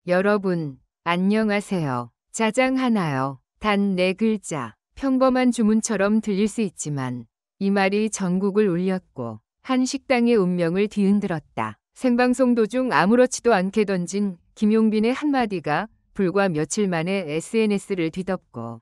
여러분, 안녕하세요. 짜장 하나요. 단 4글자. 평범한 주문처럼 들릴 수 있지만 이 말이 전국을 울렸고 한 식당의 운명을 뒤흔들었다. 생방송 도중 아무렇지도 않게 던진 김용빈의 한마디가 불과 며칠 만에 SNS를 뒤덮고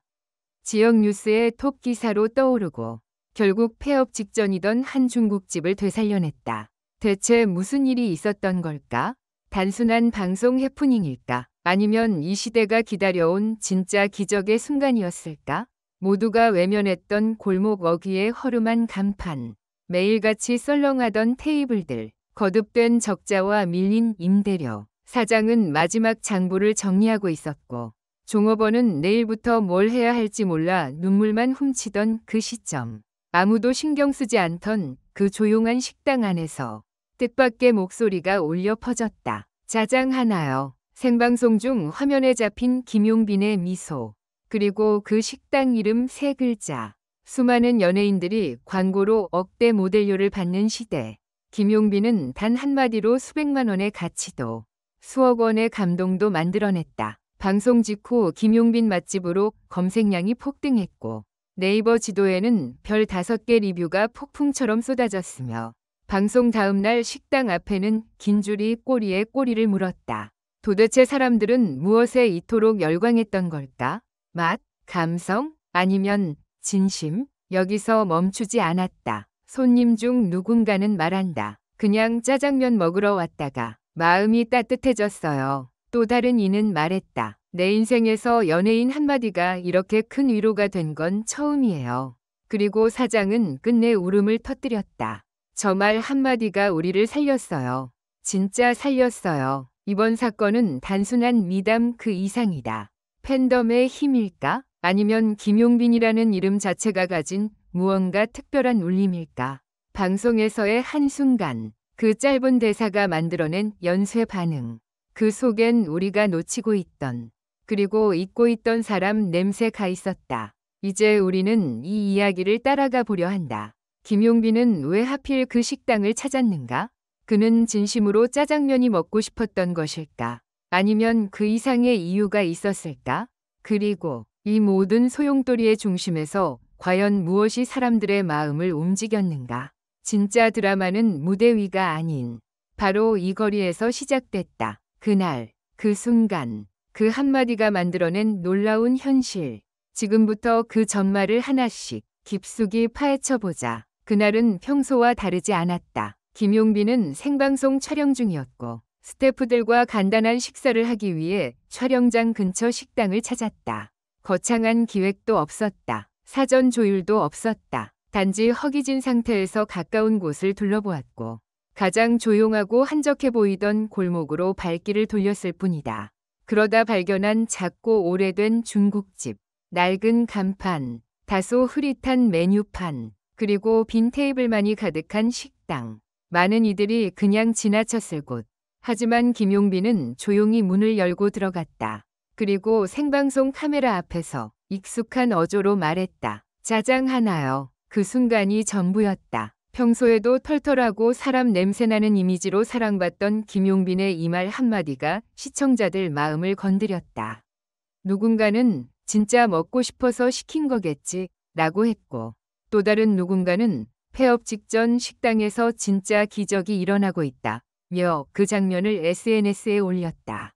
지역 뉴스의 톱 기사로 떠오르고 결국 폐업 직전이던 한 중국집을 되살려냈다. 대체 무슨 일이 있었던 걸까? 단순한 방송 해프닝일까? 아니면 이 시대가 기다려온 진짜 기적의 순간이었을까? 모두가 외면했던 골목 어귀의 허름한 간판, 매일같이 썰렁하던 테이블들, 거듭된 적자와 밀린 임대료. 사장은 마지막 장부를 정리하고 있었고 종업원은 내일부터 뭘 해야 할지 몰라 눈물만 훔치던 그 시점. 아무도 신경 쓰지 않던 그 조용한 식당 안에서 뜻밖의 목소리가 울려 퍼졌다. 짜장 하나요. 생방송 중 화면에 잡힌 김용빈의 미소. 그리고 그 식당 이름 3글자. 수많은 연예인들이 광고로 억대 모델료를 받는 시대. 김용빈은 단 한마디로 수백만 원의 가치도 수억 원의 감동도 만들어냈다. 방송 직후 김용빈 맛집으로 검색량이 폭등했고 네이버 지도에는 별 5개 리뷰가 폭풍처럼 쏟아졌으며 방송 다음 날 식당 앞에는 긴 줄이 꼬리에 꼬리를 물었다. 도대체 사람들은 무엇에 이토록 열광했던 걸까? 맛? 감성? 아니면 진심? 여기서 멈추지 않았다. 손님 중 누군가는 말한다. 그냥 짜장면 먹으러 왔다가 마음이 따뜻해졌어요. 또 다른 이는 말했다. 내 인생에서 연예인 한마디가 이렇게 큰 위로가 된 건 처음이에요. 그리고 사장은 끝내 울음을 터뜨렸다. 저 말 한마디가 우리를 살렸어요. 진짜 살렸어요. 이번 사건은 단순한 미담 그 이상이다. 팬덤의 힘일까? 아니면 김용빈이라는 이름 자체가 가진 무언가 특별한 울림일까? 방송에서의 한순간, 그 짧은 대사가 만들어낸 연쇄 반응. 그 속엔 우리가 놓치고 있던, 그리고 잊고 있던 사람 냄새가 있었다. 이제 우리는 이 이야기를 따라가 보려 한다. 김용빈은 왜 하필 그 식당을 찾았는가? 그는 진심으로 짜장면이 먹고 싶었던 것일까? 아니면 그 이상의 이유가 있었을까? 그리고 이 모든 소용돌이의 중심에서 과연 무엇이 사람들의 마음을 움직였는가? 진짜 드라마는 무대 위가 아닌 바로 이 거리에서 시작됐다. 그날, 그 순간, 그 한마디가 만들어낸 놀라운 현실. 지금부터 그 전말을 하나씩 깊숙이 파헤쳐보자. 그날은 평소와 다르지 않았다. 김용빈은 생방송 촬영 중이었고 스태프들과 간단한 식사를 하기 위해 촬영장 근처 식당을 찾았다. 거창한 기획도 없었다. 사전 조율도 없었다. 단지 허기진 상태에서 가까운 곳을 둘러보았고 가장 조용하고 한적해 보이던 골목으로 발길을 돌렸을 뿐이다. 그러다 발견한 작고 오래된 중국집, 낡은 간판, 다소 흐릿한 메뉴판, 그리고 빈 테이블만이 가득한 식당. 많은 이들이 그냥 지나쳤을 곳. 하지만 김용빈은 조용히 문을 열고 들어갔다. 그리고 생방송 카메라 앞에서 익숙한 어조로 말했다. 짜장 하나요. 그 순간이 전부였다. 평소에도 털털하고 사람 냄새나는 이미지로 사랑받던 김용빈의 이 말 한마디가 시청자들 마음을 건드렸다. 누군가는 진짜 먹고 싶어서 시킨 거겠지 라고 했고 또 다른 누군가는 폐업 직전 식당에서 진짜 기적이 일어나고 있다. 며 그 장면을 SNS에 올렸다.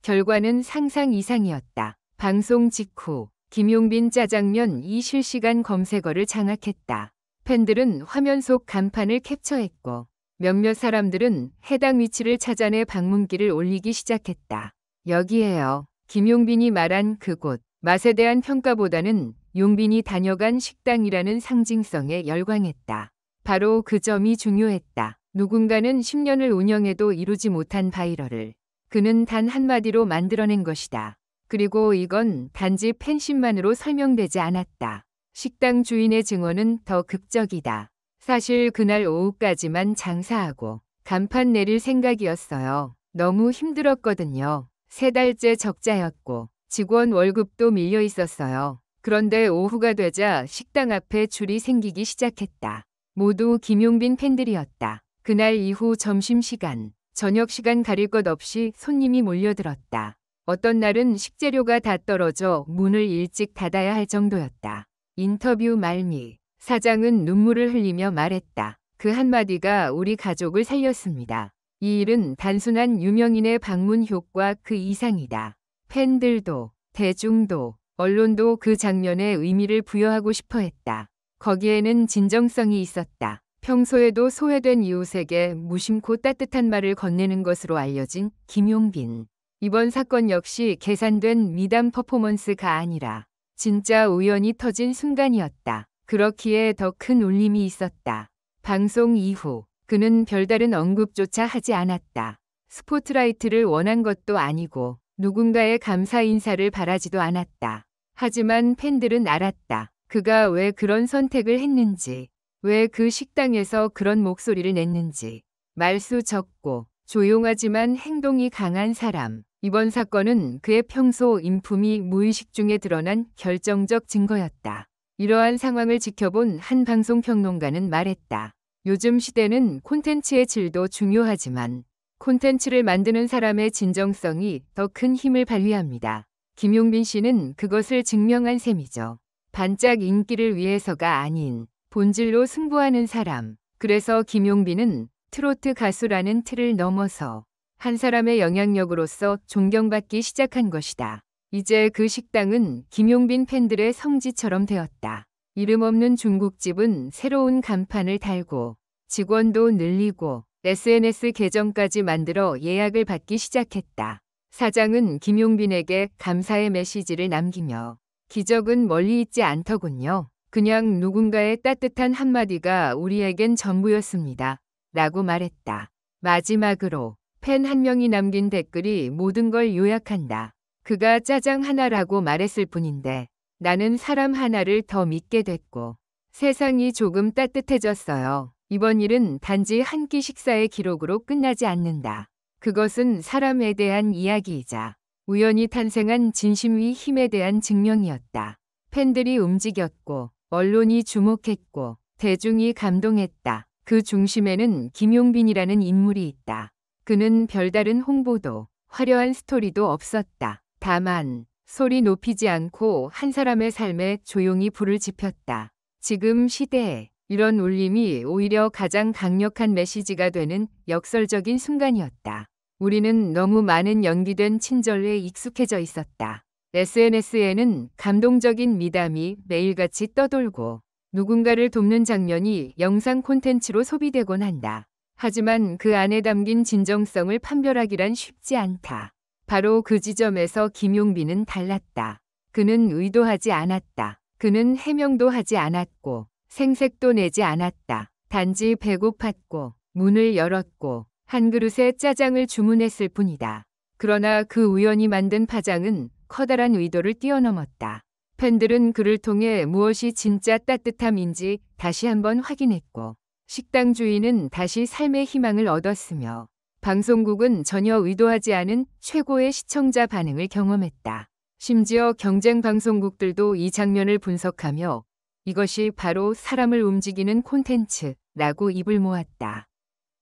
결과는 상상 이상이었다. 방송 직후 김용빈 짜장면 이 실시간 검색어를 장악했다. 팬들은 화면 속 간판을 캡처했고 몇몇 사람들은 해당 위치를 찾아내 방문기를 올리기 시작했다. 여기에요. 김용빈이 말한 그곳. 맛에 대한 평가보다는 용빈이 다녀간 식당이라는 상징성에 열광했다. 바로 그 점이 중요했다. 누군가는 10년을 운영해도 이루지 못한 바이럴을 그는 단 한마디로 만들어낸 것이다. 그리고 이건 단지 팬심만으로 설명되지 않았다. 식당 주인의 증언은 더 극적이다. 사실 그날 오후까지만 장사하고 간판 내릴 생각이었어요. 너무 힘들었거든요. 3달째 적자였고 직원 월급도 밀려 있었어요. 그런데 오후가 되자 식당 앞에 줄이 생기기 시작했다. 모두 김용빈 팬들이었다. 그날 이후 점심시간 저녁 시간 가릴 것 없이 손님이 몰려들었다. 어떤 날은 식재료가 다 떨어져 문을 일찍 닫아야 할 정도였다. 인터뷰 말미. 사장은 눈물을 흘리며 말했다. 그 한마디가 우리 가족을 살렸습니다. 이 일은 단순한 유명인의 방문 효과 그 이상이다. 팬들도, 대중도, 언론도 그 장면에 의미를 부여하고 싶어 했다. 거기에는 진정성이 있었다. 평소에도 소외된 이웃에게 무심코 따뜻한 말을 건네는 것으로 알려진 김용빈. 이번 사건 역시 계산된 미담 퍼포먼스가 아니라 진짜 우연히 터진 순간이었다. 그렇기에 더 큰 울림이 있었다. 방송 이후 그는 별다른 언급조차 하지 않았다. 스포트라이트를 원한 것도 아니고 누군가의 감사 인사를 바라지도 않았다. 하지만 팬들은 알았다. 그가 왜 그런 선택을 했는지, 왜 그 식당에서 그런 목소리를 냈는지. 말수 적고 조용하지만 행동이 강한 사람. 이번 사건은 그의 평소 인품이 무의식 중에 드러난 결정적 증거였다. 이러한 상황을 지켜본 한 방송평론가는 말했다. 요즘 시대는 콘텐츠의 질도 중요하지만 콘텐츠를 만드는 사람의 진정성이 더 큰 힘을 발휘합니다. 김용빈 씨는 그것을 증명한 셈이죠. 반짝 인기를 위해서가 아닌 본질로 승부하는 사람. 그래서 김용빈은 트로트 가수라는 틀을 넘어서 한 사람의 영향력으로서 존경받기 시작한 것이다. 이제 그 식당은 김용빈 팬들의 성지처럼 되었다. 이름 없는 중국집은 새로운 간판을 달고 직원도 늘리고 SNS 계정까지 만들어 예약을 받기 시작했다. 사장은 김용빈에게 감사의 메시지를 남기며 기적은 멀리 있지 않더군요. 그냥 누군가의 따뜻한 한마디가 우리에겐 전부였습니다. 라고 말했다. 마지막으로 팬 한 명이 남긴 댓글이 모든 걸 요약한다. 그가 짜장 하나라고 말했을 뿐인데 나는 사람 하나를 더 믿게 됐고 세상이 조금 따뜻해졌어요. 이번 일은 단지 한 끼 식사의 기록으로 끝나지 않는다. 그것은 사람에 대한 이야기이자 우연히 탄생한 진심의 힘에 대한 증명이었다. 팬들이 움직였고 언론이 주목했고 대중이 감동했다. 그 중심에는 김용빈이라는 인물이 있다. 그는 별다른 홍보도 화려한 스토리도 없었다. 다만 소리 높이지 않고 한 사람의 삶에 조용히 불을 지폈다. 지금 시대에 이런 울림이 오히려 가장 강력한 메시지가 되는 역설적인 순간이었다. 우리는 너무 많은 연기된 친절에 익숙해져 있었다. SNS에는 감동적인 미담이 매일같이 떠돌고 누군가를 돕는 장면이 영상 콘텐츠로 소비되곤 한다. 하지만 그 안에 담긴 진정성을 판별하기란 쉽지 않다. 바로 그 지점에서 김용빈은 달랐다. 그는 의도하지 않았다. 그는 해명도 하지 않았고 생색도 내지 않았다. 단지 배고팠고 문을 열었고 한 그릇에 짜장을 주문했을 뿐이다. 그러나 그 우연히 만든 파장은 커다란 의도를 뛰어넘었다. 팬들은 그를 통해 무엇이 진짜 따뜻함인지 다시 한번 확인했고 식당 주인은 다시 삶의 희망을 얻었으며 방송국은 전혀 의도하지 않은 최고의 시청자 반응을 경험했다. 심지어 경쟁 방송국들도 이 장면을 분석하며 이것이 바로 사람을 움직이는 콘텐츠라고 입을 모았다.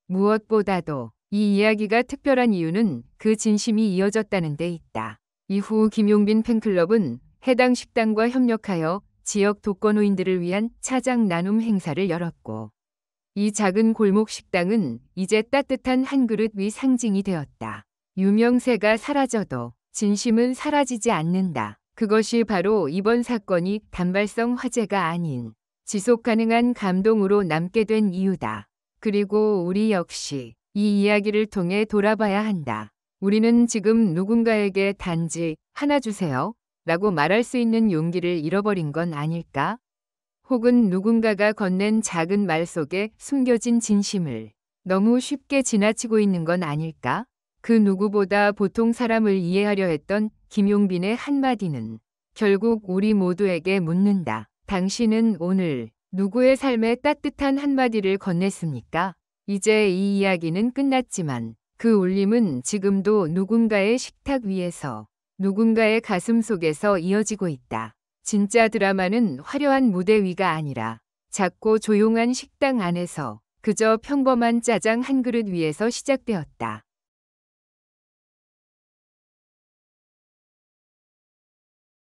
무엇보다도 이 이야기가 특별한 이유는 그 진심이 이어졌다는 데 있다. 이후 김용빈 팬클럽은 해당 식당과 협력하여 지역 독거노인들을 위한 차장 나눔 행사를 열었고 이 작은 골목 식당은 이제 따뜻한 한 그릇의 상징이 되었다. 유명세가 사라져도 진심은 사라지지 않는다. 그것이 바로 이번 사건이 단발성 화제가 아닌 지속 가능한 감동으로 남게 된 이유다. 그리고 우리 역시 이 이야기를 통해 돌아봐야 한다. 우리는 지금 누군가에게 단지 하나 주세요 라고 말할 수 있는 용기를 잃어버린 건 아닐까? 혹은 누군가가 건넨 작은 말 속에 숨겨진 진심을 너무 쉽게 지나치고 있는 건 아닐까? 그 누구보다 보통 사람을 이해하려 했던 김용빈의 한마디는 결국 우리 모두에게 묻는다. 당신은 오늘 누구의 삶에 따뜻한 한마디를 건넸습니까? 이제 이 이야기는 끝났지만 그 울림은 지금도 누군가의 식탁 위에서 누군가의 가슴 속에서 이어지고 있다. 진짜 드라마는 화려한 무대 위가 아니라 작고 조용한 식당 안에서 그저 평범한 짜장 한 그릇 위에서 시작되었다.